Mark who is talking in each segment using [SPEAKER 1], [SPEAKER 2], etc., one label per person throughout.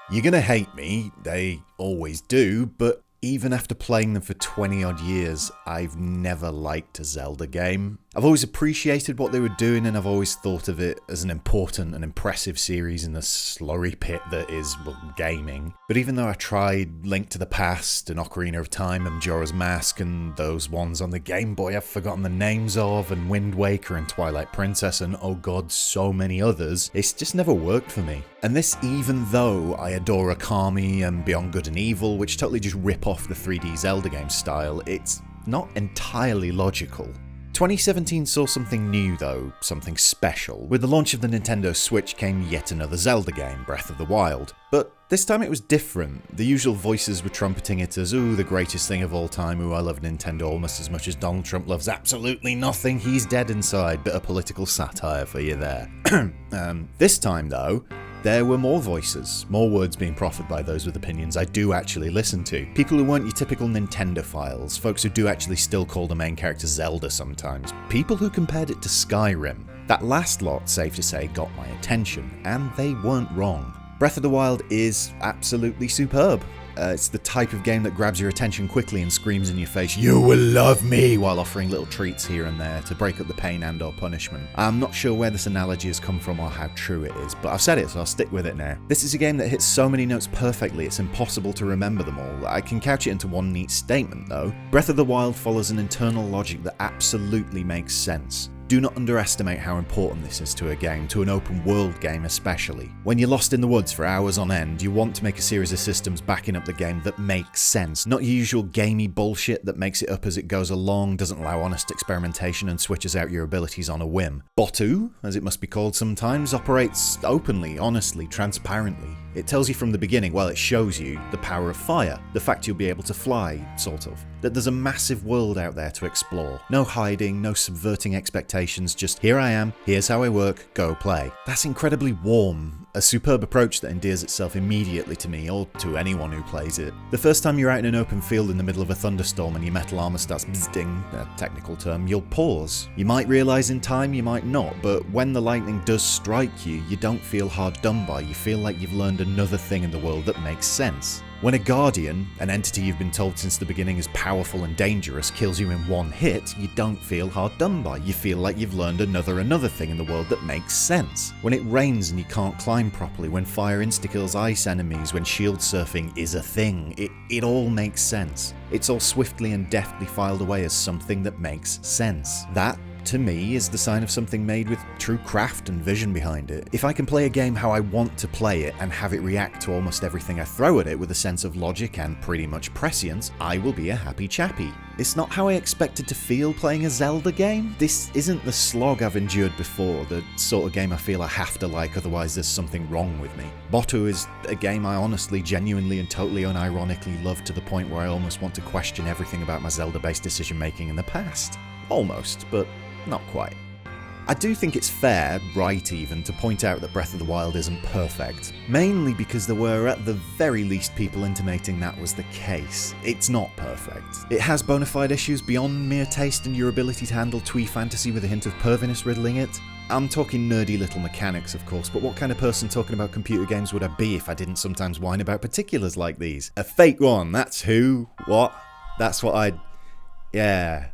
[SPEAKER 1] You're gonna hate me, they always do, but even after playing them for 20 odd years, I've never liked a Zelda game. I've always appreciated what they were doing, and I've always thought of it as an important and impressive series in the slurry pit that is, well, gaming. But even though I tried Link to the Past and Ocarina of Time and Majora's Mask and those ones on the Game Boy I've forgotten the names of, and Wind Waker and Twilight Princess and oh god, so many others, it's just never worked for me. And this even though I adore Akami and Beyond Good and Evil, which totally just rip off the 3D Zelda game style, it's not entirely logical. 2017 saw something new though, something special. With the launch of the Nintendo Switch came yet another Zelda game, Breath of the Wild. But this time it was different. The usual voices were trumpeting it as, ooh, the greatest thing of all time, ooh, I love Nintendo almost as much as Donald Trump loves absolutely nothing, he's dead inside, bit of political satire for you there. This time though, there were more voices, more words being proffered by those with opinions I do actually listen to. People who weren't your typical Nintendo files, folks who do actually still call the main character Zelda sometimes, people who compared it to Skyrim. That last lot, safe to say, got my attention, and they weren't wrong. Breath of the Wild is absolutely superb. It's the type of game that grabs your attention quickly and screams in your face, "You will love me," while offering little treats here and there to break up the pain and or punishment. I'm not sure where this analogy has come from or how true it is, but I've said it, so I'll stick with it now. This is a game that hits so many notes perfectly, it's impossible to remember them all. I can couch it into one neat statement though. Breath of the Wild follows an internal logic that absolutely makes sense. Do not underestimate how important this is to a game, to an open world game especially. When you're lost in the woods for hours on end, you want to make a series of systems backing up the game that makes sense, not your usual gamey bullshit that makes it up as it goes along, doesn't allow honest experimentation and switches out your abilities on a whim. BOTW, as it must be called sometimes, operates openly, honestly, transparently. It tells you from the beginning, well, it shows you the power of fire, the fact you'll be able to fly, sort of. That there's a massive world out there to explore. No hiding, no subverting expectations, just here I am, here's how I work, go play. That's incredibly warm, a superb approach that endears itself immediately to me, or to anyone who plays it. The first time you're out in an open field in the middle of a thunderstorm and your metal armor starts bzzing, a technical term, you'll pause. You might realise in time, you might not, but when the lightning does strike you, you don't feel hard done by, you feel like you've learned another thing in the world that makes sense. When a guardian, an entity you've been told since the beginning is powerful and dangerous, kills you in one hit, you don't feel hard done by. You feel like you've learned another thing in the world that makes sense. When it rains and you can't climb properly, when fire insta-kills ice enemies, when shield surfing is a thing, it all makes sense. It's all swiftly and deftly filed away as something that makes sense. That, to me, is the sign of something made with true craft and vision behind it. If I can play a game how I want to play it and have it react to almost everything I throw at it with a sense of logic and pretty much prescience, I will be a happy chappy. It's not how I expected to feel playing a Zelda game. This isn't the slog I've endured before, the sort of game I feel I have to like, otherwise there's something wrong with me. BOTW is a game I honestly, genuinely and totally unironically love to the point where I almost want to question everything about my Zelda-based decision making in the past. Almost, but not quite. I do think it's fair, right even, to point out that Breath of the Wild isn't perfect. Mainly because there were at the very least people intimating that was the case. It's not perfect. It has bona fide issues beyond mere taste and your ability to handle twee fantasy with a hint of perviness riddling it. I'm talking nerdy little mechanics, of course, but what kind of person talking about computer games would I be if I didn't sometimes whine about particulars like these? A fake one, that's who, what, that's what yeah.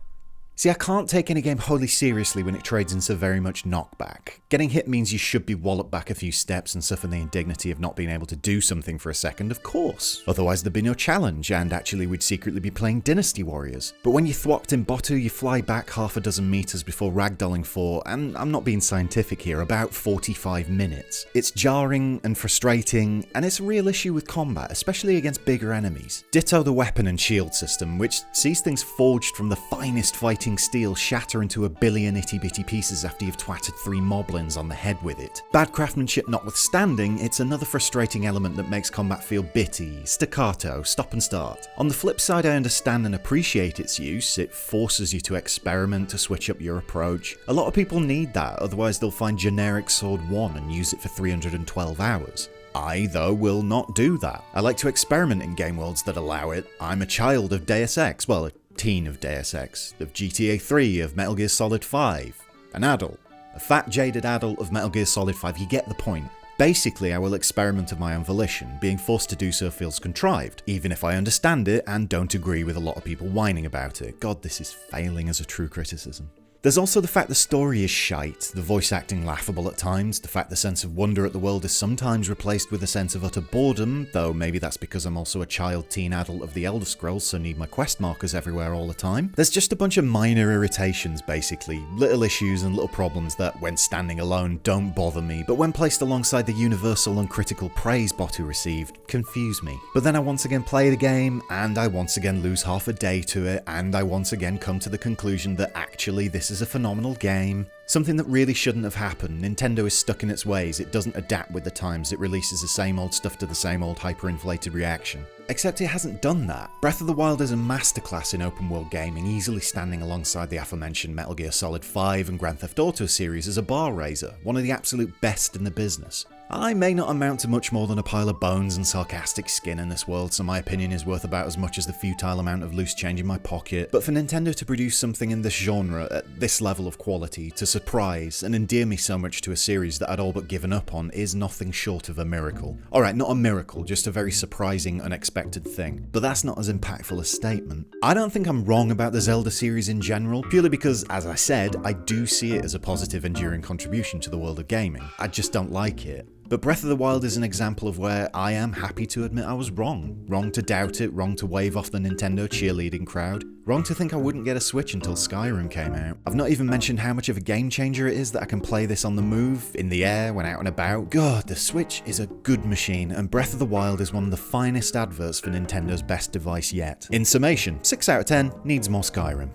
[SPEAKER 1] See, I can't take any game wholly seriously when it trades in so very much knockback. Getting hit means you should be walloped back a few steps and suffer the indignity of not being able to do something for a second, of course. Otherwise there'd be no challenge, and actually we'd secretly be playing Dynasty Warriors. But when you're thwopped in BOTW, you fly back half a dozen meters before ragdolling for, and I'm not being scientific here, about 45 minutes. It's jarring and frustrating, and it's a real issue with combat, especially against bigger enemies. Ditto the weapon and shield system, which sees things forged from the finest fighting steel shatter into a billion itty-bitty pieces after you've twatted 3 moblins on the head with it. Bad craftsmanship notwithstanding, it's another frustrating element that makes combat feel bitty, staccato, stop and start. On the flip side, I understand and appreciate its use. It forces you to experiment, to switch up your approach. A lot of people need that, otherwise they'll find generic Sword 1 and use it for 312 hours. I, though, will not do that. I like to experiment in game worlds that allow it. I'm a child of Deus Ex, well, a teen of Deus Ex, of GTA 3, of Metal Gear Solid 5, an adult, a fat jaded adult of Metal Gear Solid 5, you get the point. Basically, I will experiment of my own volition. Being forced to do so feels contrived, even if I understand it and don't agree with a lot of people whining about it. God, this is failing as a true criticism. There's also the fact the story is shite, the voice acting laughable at times, the fact the sense of wonder at the world is sometimes replaced with a sense of utter boredom, though maybe that's because I'm also a child teen adult of the Elder Scrolls, so need my quest markers everywhere all the time. There's just a bunch of minor irritations basically, little issues and little problems that, when standing alone, don't bother me, but when placed alongside the universal and critical praise BOTW received, confuse me. But then I once again play the game, and I once again lose half a day to it, and I once again come to the conclusion that actually this is a phenomenal game. Something that really shouldn't have happened. Nintendo is stuck in its ways, it doesn't adapt with the times, it releases the same old stuff to the same old hyperinflated reaction. Except it hasn't done that. Breath of the Wild is a masterclass in open world gaming, easily standing alongside the aforementioned Metal Gear Solid 5 and Grand Theft Auto series as a bar raiser, one of the absolute best in the business. I may not amount to much more than a pile of bones and sarcastic skin in this world, so my opinion is worth about as much as the futile amount of loose change in my pocket, but for Nintendo to produce something in this genre at this level of quality, to surprise and endear me so much to a series that I'd all but given up on, is nothing short of a miracle. Alright, not a miracle, just a very surprising, unexpected thing, but that's not as impactful a statement. I don't think I'm wrong about the Zelda series in general, purely because, as I said, I do see it as a positive, enduring contribution to the world of gaming. I just don't like it. But Breath of the Wild is an example of where I am happy to admit I was wrong. Wrong to doubt it, wrong to wave off the Nintendo cheerleading crowd, wrong to think I wouldn't get a Switch until Skyrim came out. I've not even mentioned how much of a game changer it is that I can play this on the move, in the air, when out and about. God, the Switch is a good machine, and Breath of the Wild is one of the finest adverts for Nintendo's best device yet. In summation, 6 out of 10, needs more Skyrim.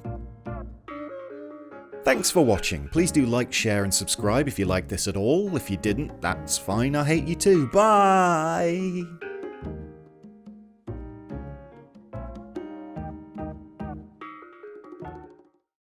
[SPEAKER 1] Thanks for watching. Please do like, share and subscribe if you liked this at all. If you didn't, that's fine, I hate you too. Bye!